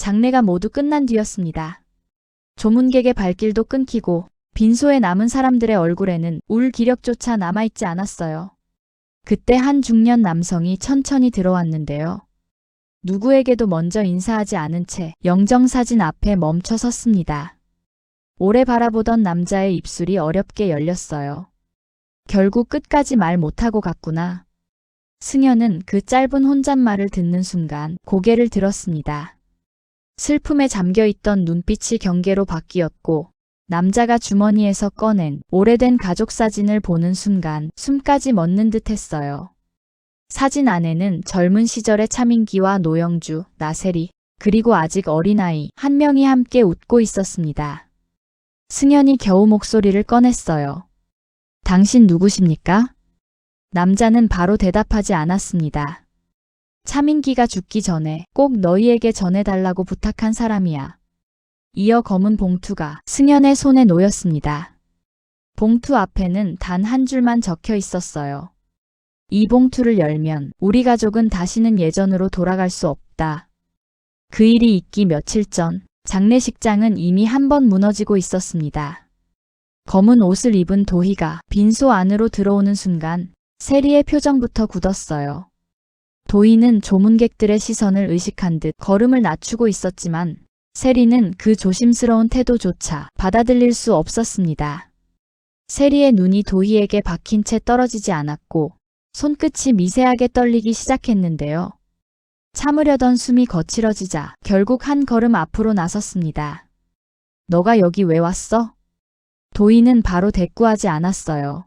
장례가 모두 끝난 뒤였습니다. 조문객의 발길도 끊기고 빈소에 남은 사람들의 얼굴에는 울 기력조차 남아있지 않았어요. 그때 한 중년 남성이 천천히 들어왔는데요. 누구에게도 먼저 인사하지 않은 채 영정사진 앞에 멈춰 섰습니다. 오래 바라보던 남자의 입술이 어렵게 열렸어요. 결국 끝까지 말 못하고 갔구나. 승현은 그 짧은 혼잣말을 듣는 순간 고개를 들었습니다. 슬픔에 잠겨있던 눈빛이 경계로 바뀌었고 남자가 주머니에서 꺼낸 오래된 가족사진을 보는 순간 숨까지 멎는 듯 했어요. 사진 안에는 젊은 시절의 차민기와 노영주, 나세리, 그리고 아직 어린아이 한 명이 함께 웃고 있었습니다. 승현이 겨우 목소리를 꺼냈어요. 당신 누구십니까? 남자는 바로 대답하지 않았습니다. 차민기가 죽기 전에 꼭 너희에게 전해달라고 부탁한 사람이야. 이어 검은 봉투가 승현의 손에 놓였습니다. 봉투 앞에는 단 한 줄만 적혀 있었어요. 이 봉투를 열면 우리 가족은 다시는 예전으로 돌아갈 수 없다. 그 일이 있기 며칠 전 장례식장은 이미 한 번 무너지고 있었습니다. 검은 옷을 입은 도희가 빈소 안으로 들어오는 순간 세리의 표정부터 굳었어요. 도희는 조문객들의 시선을 의식한 듯 걸음을 낮추고 있었지만 세리는 그 조심스러운 태도조차 받아들일 수 없었습니다. 세리의 눈이 도희에게 박힌 채 떨어지지 않았고 손끝이 미세하게 떨리기 시작했는데요. 참으려던 숨이 거칠어지자 결국 한 걸음 앞으로 나섰습니다. 너가 여기 왜 왔어? 도희는 바로 대꾸하지 않았어요.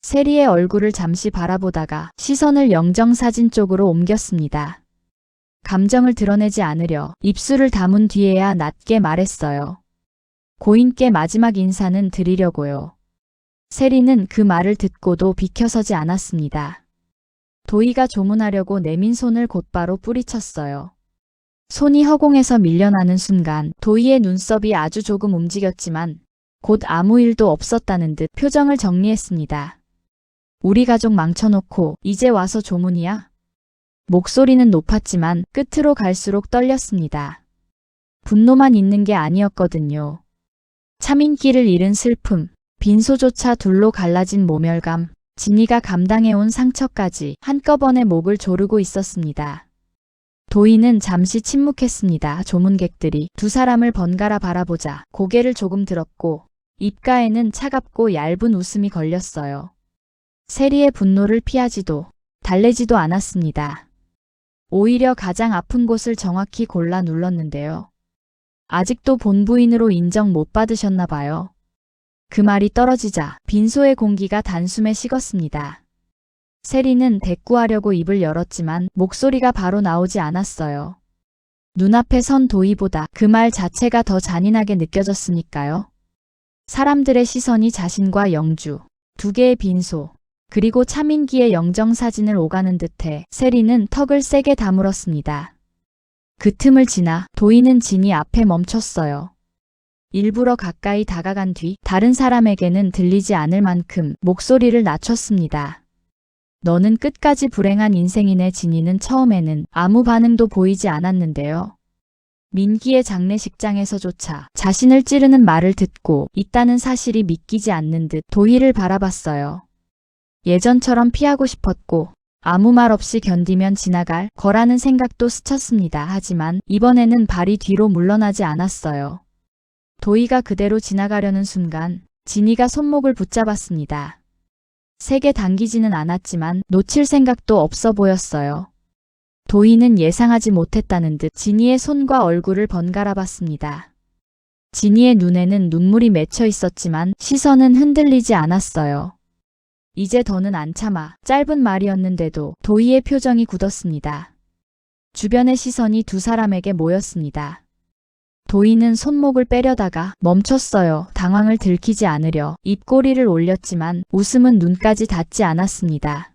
세리의 얼굴을 잠시 바라보다가 시선을 영정사진 쪽으로 옮겼습니다. 감정을 드러내지 않으려 입술을 다문 뒤에야 낮게 말했어요. 고인께 마지막 인사는 드리려고요. 세리는 그 말을 듣고도 비켜서지 않았습니다. 도희가 조문하려고 내민 손을 곧바로 뿌리쳤어요. 손이 허공에서 밀려나는 순간 도희의 눈썹이 아주 조금 움직였지만 곧 아무 일도 없었다는 듯 표정을 정리했습니다. 우리 가족 망쳐놓고 이제 와서 조문이야? 목소리는 높았지만 끝으로 갈수록 떨렸습니다. 분노만 있는 게 아니었거든요. 차민기를 잃은 슬픔, 빈소조차 둘로 갈라진 모멸감, 진이가 감당해온 상처까지 한꺼번에 목을 조르고 있었습니다. 도희는 잠시 침묵했습니다. 조문객들이 두 사람을 번갈아 바라보자 고개를 조금 들었고 입가에는 차갑고 얇은 웃음이 걸렸어요. 세리의 분노를 피하지도 달래지도 않았습니다. 오히려 가장 아픈 곳을 정확히 골라 눌렀는데요. 아직도 본부인으로 인정 못 받으셨나 봐요. 그 말이 떨어지자 빈소의 공기가 단숨에 식었습니다. 세리는 대꾸하려고 입을 열었지만 목소리가 바로 나오지 않았어요. 눈앞에 선 도희보다 그 말 자체가 더 잔인하게 느껴졌으니까요. 사람들의 시선이 자신과 영주, 두 개의 빈소, 그리고 차민기의 영정사진을 오가는 듯해 세리는 턱을 세게 다물었습니다. 그 틈을 지나 도희는 진이 앞에 멈췄어요. 일부러 가까이 다가간 뒤 다른 사람에게는 들리지 않을 만큼 목소리를 낮췄습니다. 너는 끝까지 불행한 인생이네. 진이는 처음에는 아무 반응도 보이지 않았는데요. 민기의 장례식장에서조차 자신을 찌르는 말을 듣고 있다는 사실이 믿기지 않는 듯 도희를 바라봤어요. 예전처럼 피하고 싶었고 아무 말 없이 견디면 지나갈 거라는 생각도 스쳤습니다. 하지만 이번에는 발이 뒤로 물러나지 않았어요. 도희가 그대로 지나가려는 순간 진이가 손목을 붙잡았습니다. 세게 당기지는 않았지만 놓칠 생각도 없어 보였어요. 도희는 예상하지 못했다는 듯 진이의 손과 얼굴을 번갈아 봤습니다. 진이의 눈에는 눈물이 맺혀 있었지만 시선은 흔들리지 않았어요. 이제 더는 안 참아. 짧은 말이었는데도 도희의 표정이 굳었습니다. 주변의 시선이 두 사람에게 모였습니다. 도희는 손목을 빼려다가 멈췄어요. 당황을 들키지 않으려 입꼬리를 올렸지만 웃음은 눈까지 닿지 않았습니다.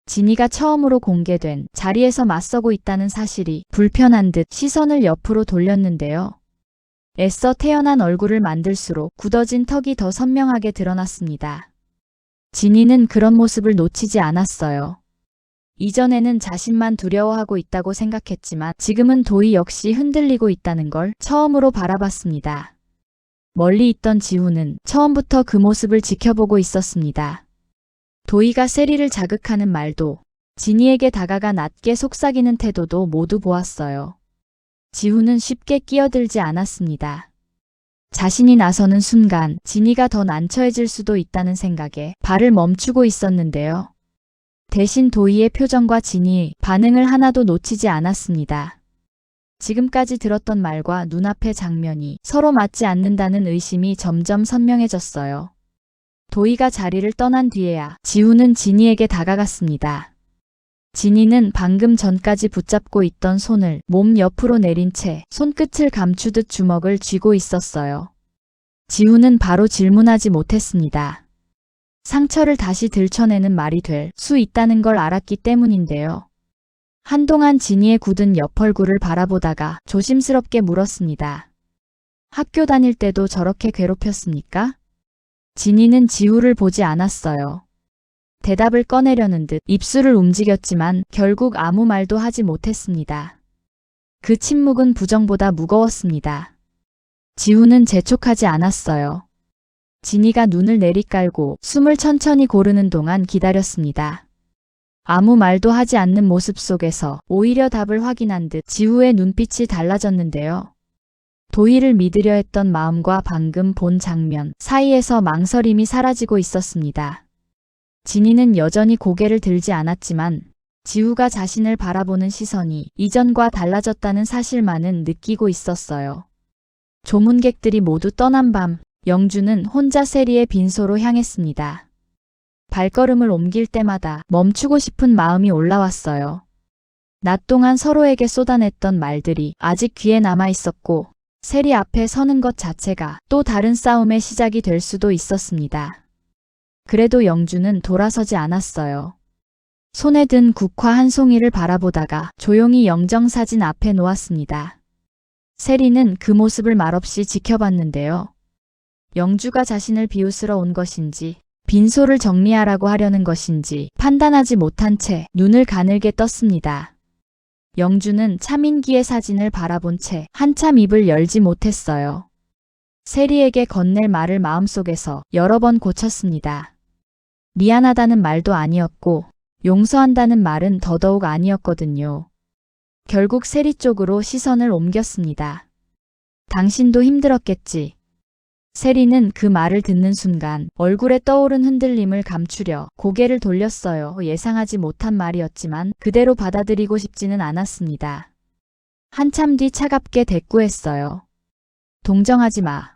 진이가 처음으로 공개된 자리에서 맞서고 있다는 사실이 불편한 듯 시선을 옆으로 돌렸는데요. 애써 태어난 얼굴을 만들수록 굳어진 턱이 더 선명하게 드러났습니다. 진이는 그런 모습을 놓치지 않았어요. 이전에는 자신만 두려워하고 있다고 생각했지만 지금은 도희 역시 흔들리고 있다는 걸 처음으로 바라봤습니다. 멀리 있던 지우는 처음부터 그 모습을 지켜보고 있었습니다. 도희가 세리를 자극하는 말도, 진이에게 다가가 낮게 속삭이는 태도도 모두 보았어요. 지우는 쉽게 끼어들지 않았습니다. 자신이 나서는 순간 진이가 더 난처해질 수도 있다는 생각에 발을 멈추고 있었는데요. 대신 도희의 표정과 진이의 반응을 하나도 놓치지 않았습니다. 지금까지 들었던 말과 눈앞의 장면이 서로 맞지 않는다는 의심이 점점 선명해졌어요. 도희가 자리를 떠난 뒤에야 지우는 진이에게 다가갔습니다. 진이는 방금 전까지 붙잡고 있던 손을 몸 옆으로 내린 채 손끝을 감추듯 주먹을 쥐고 있었어요. 지우는 바로 질문하지 못했습니다. 상처를 다시 들춰내는 말이 될 수 있다는 걸 알았기 때문인데요. 한동안 진이의 굳은 옆 얼굴을 바라보다가 조심스럽게 물었습니다. 학교 다닐 때도 저렇게 괴롭혔습니까? 진이는 지우를 보지 않았어요. 대답을 꺼내려는 듯 입술을 움직였지만 결국 아무 말도 하지 못했습니다. 그 침묵은 부정보다 무거웠습니다. 지우는 재촉하지 않았어요. 진이가 눈을 내리깔고 숨을 천천히 고르는 동안 기다렸습니다. 아무 말도 하지 않는 모습 속에서 오히려 답을 확인한 듯 지우의 눈빛이 달라졌는데요. 도희를 믿으려 했던 마음과 방금 본 장면 사이에서 망설임이 사라지고 있었습니다. 진이는 여전히 고개를 들지 않았지만 지우가 자신을 바라보는 시선이 이전과 달라졌다는 사실만은 느끼고 있었어요. 조문객들이 모두 떠난 밤, 영주는 혼자 세리의 빈소로 향했습니다. 발걸음을 옮길 때마다 멈추고 싶은 마음이 올라왔어요. 낮 동안 서로에게 쏟아냈던 말들이 아직 귀에 남아 있었고 세리 앞에 서는 것 자체가 또 다른 싸움의 시작이 될 수도 있었습니다. 그래도 영주는 돌아서지 않았어요. 손에 든 국화 한 송이를 바라보다가 조용히 영정사진 앞에 놓았습니다. 세리는 그 모습을 말없이 지켜봤는데요. 영주가 자신을 비웃으러 온 것인지 빈소를 정리하라고 하려는 것인지 판단하지 못한 채 눈을 가늘게 떴습니다. 영주는 차민기의 사진을 바라본 채 한참 입을 열지 못했어요. 세리에게 건넬 말을 마음속에서 여러 번 고쳤습니다. 미안하다는 말도 아니었고 용서한다는 말은 더더욱 아니었거든요. 결국 세리 쪽으로 시선을 옮겼습니다. 당신도 힘들었겠지. 세리는 그 말을 듣는 순간 얼굴에 떠오른 흔들림을 감추려 고개를 돌렸어요. 예상하지 못한 말이었지만 그대로 받아들이고 싶지는 않았습니다. 한참 뒤 차갑게 대꾸했어요. 동정하지 마.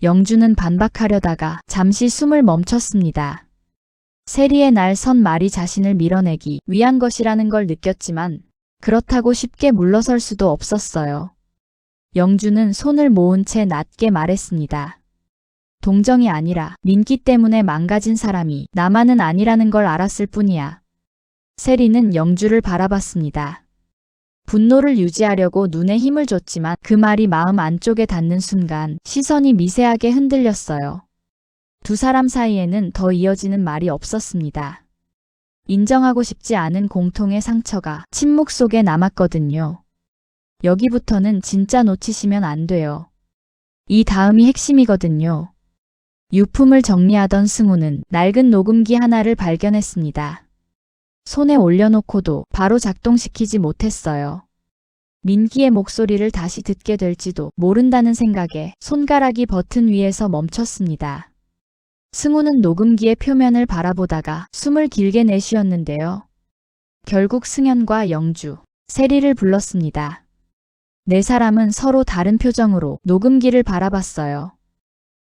영주는 반박하려다가 잠시 숨을 멈췄습니다. 세리의 날 선 말이 자신을 밀어내기 위한 것이라는 걸 느꼈지만 그렇다고 쉽게 물러설 수도 없었어요. 영주는 손을 모은 채 낮게 말했습니다. 동정이 아니라 민기 때문에 망가진 사람이 나만은 아니라는 걸 알았을 뿐이야. 세리는 영주를 바라봤습니다. 분노를 유지하려고 눈에 힘을 줬지만 그 말이 마음 안쪽에 닿는 순간 시선이 미세하게 흔들렸어요. 두 사람 사이에는 더 이어지는 말이 없었습니다. 인정하고 싶지 않은 공통의 상처가 침묵 속에 남았거든요. 여기부터는 진짜 놓치시면 안 돼요. 이 다음이 핵심이거든요. 유품을 정리하던 승우는 낡은 녹음기 하나를 발견했습니다. 손에 올려놓고도 바로 작동시키지 못했어요. 민기의 목소리를 다시 듣게 될지도 모른다는 생각에 손가락이 버튼 위에서 멈췄습니다. 승우는 녹음기의 표면을 바라보다가 숨을 길게 내쉬었는데요. 결국 승현과 영주, 세리를 불렀습니다. 네 사람은 서로 다른 표정으로 녹음기를 바라봤어요.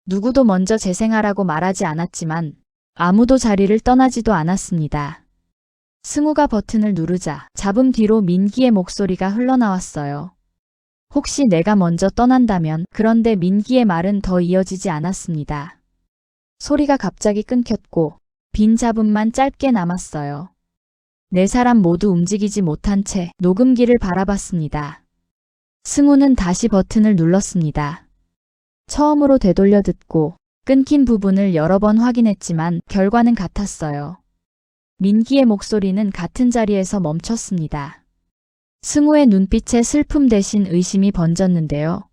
누구도 먼저 재생하라고 말하지 않았지만 아무도 자리를 떠나지도 않았습니다. 승우가 버튼을 누르자 잡음 뒤로 민기의 목소리가 흘러나왔어요. 혹시 내가 먼저 떠난다면. 그런데 민기의 말은 더 이어지지 않았습니다. 소리가 갑자기 끊겼고 빈 잡음만 짧게 남았어요. 네 사람 모두 움직이지 못한 채 녹음기를 바라봤습니다. 승우는 다시 버튼을 눌렀습니다. 처음으로 되돌려 듣고 끊긴 부분을 여러 번 확인했지만 결과는 같았어요. 민기의 목소리는 같은 자리에서 멈췄습니다. 승우의 눈빛에 슬픔 대신 의심이 번졌는데요.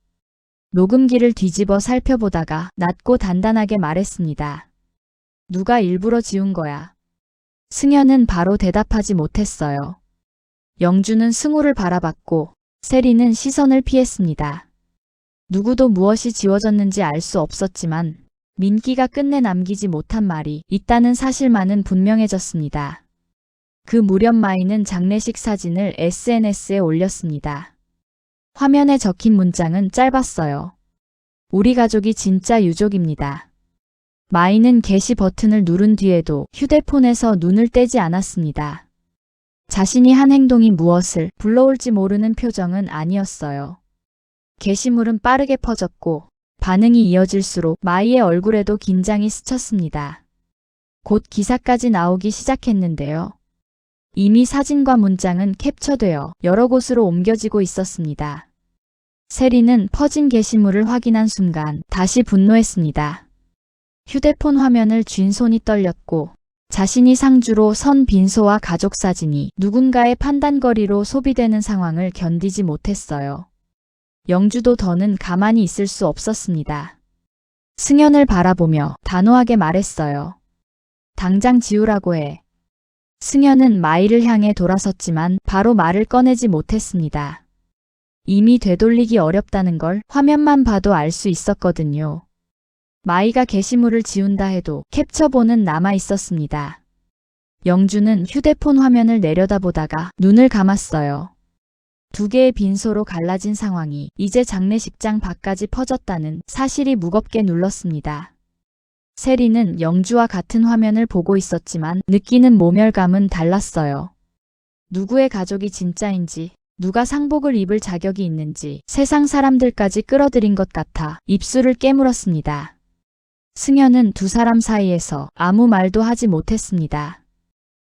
녹음기를 뒤집어 살펴보다가 낮고 단단하게 말했습니다. 누가 일부러 지운 거야. 승현은 바로 대답하지 못했어요. 영주는 승우를 바라봤고 세리는 시선을 피했습니다. 누구도 무엇이 지워졌는지 알 수 없었지만 민기가 끝내 남기지 못한 말이 있다는 사실만은 분명해졌습니다. 그 무렵 마이는 장례식 사진을 SNS에 올렸습니다. 화면에 적힌 문장은 짧았어요. 우리 가족이 진짜 유족입니다. 마이는 게시 버튼을 누른 뒤에도 휴대폰에서 눈을 떼지 않았습니다. 자신이 한 행동이 무엇을 불러올지 모르는 표정은 아니었어요. 게시물은 빠르게 퍼졌고 반응이 이어질수록 마이의 얼굴에도 긴장이 스쳤습니다. 곧 기사까지 나오기 시작했는데요. 이미 사진과 문장은 캡처되어 여러 곳으로 옮겨지고 있었습니다. 세리는 퍼진 게시물을 확인한 순간 다시 분노했습니다. 휴대폰 화면을 쥔 손이 떨렸고 자신이 상주로 선 빈소와 가족 사진이 누군가의 판단거리로 소비되는 상황을 견디지 못했어요. 영주도 더는 가만히 있을 수 없었습니다. 승현을 바라보며 단호하게 말했어요. 당장 지우라고 해. 승현은 마이를 향해 돌아섰지만 바로 말을 꺼내지 못했습니다. 이미 되돌리기 어렵다는 걸 화면만 봐도 알 수 있었거든요. 마이가 게시물을 지운다 해도 캡처본은 남아 있었습니다. 영주는 휴대폰 화면을 내려다보다가 눈을 감았어요. 두 개의 빈소로 갈라진 상황이 이제 장례식장 밖까지 퍼졌다는 사실이 무겁게 눌렀습니다. 세리는 영주와 같은 화면을 보고 있었지만 느끼는 모멸감은 달랐어요. 누구의 가족이 진짜인지, 누가 상복을 입을 자격이 있는지 세상 사람들까지 끌어들인 것 같아 입술을 깨물었습니다. 승현은 두 사람 사이에서 아무 말도 하지 못했습니다.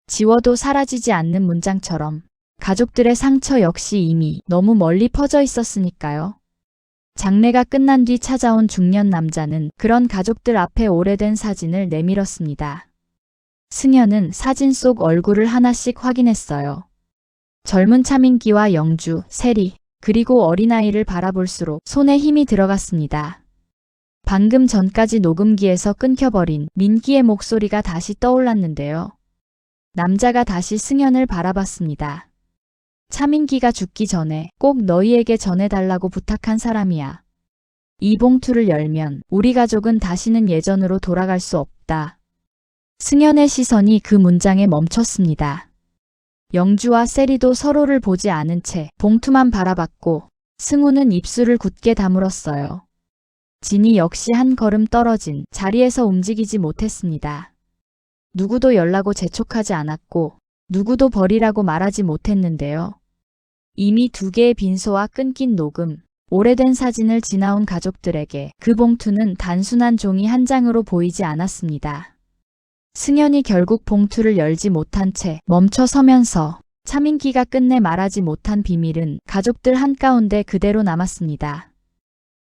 지워도 사라지지 않는 문장처럼 가족들의 상처 역시 이미 너무 멀리 퍼져 있었으니까요. 장례가 끝난 뒤 찾아온 중년 남자는 그런 가족들 앞에 오래된 사진을 내밀었습니다. 승현은 사진 속 얼굴을 하나씩 확인했어요. 젊은 차민기와 영주, 세리, 그리고 어린아이를 바라볼수록 손에 힘이 들어갔습니다. 방금 전까지 녹음기에서 끊겨버린 민기의 목소리가 다시 떠올랐는데요. 남자가 다시 승현을 바라봤습니다. 차민기가 죽기 전에 꼭 너희에게 전해달라고 부탁한 사람이야. 이 봉투를 열면 우리 가족은 다시는 예전으로 돌아갈 수 없다. 승현의 시선이 그 문장에 멈췄습니다. 영주와 세리도 서로를 보지 않은 채 봉투만 바라봤고 승우는 입술을 굳게 다물었어요. 진이 역시 한 걸음 떨어진 자리에서 움직이지 못했습니다. 누구도 열라고 재촉하지 않았고 누구도 버리라고 말하지 못했는데요. 이미 두 개의 빈소와 끊긴 녹음, 오래된 사진을 지나온 가족들에게 그 봉투는 단순한 종이 한 장으로 보이지 않았습니다. 승현이 결국 봉투를 열지 못한 채 멈춰 서면서 차민기가 끝내 말하지 못한 비밀은 가족들 한가운데 그대로 남았습니다.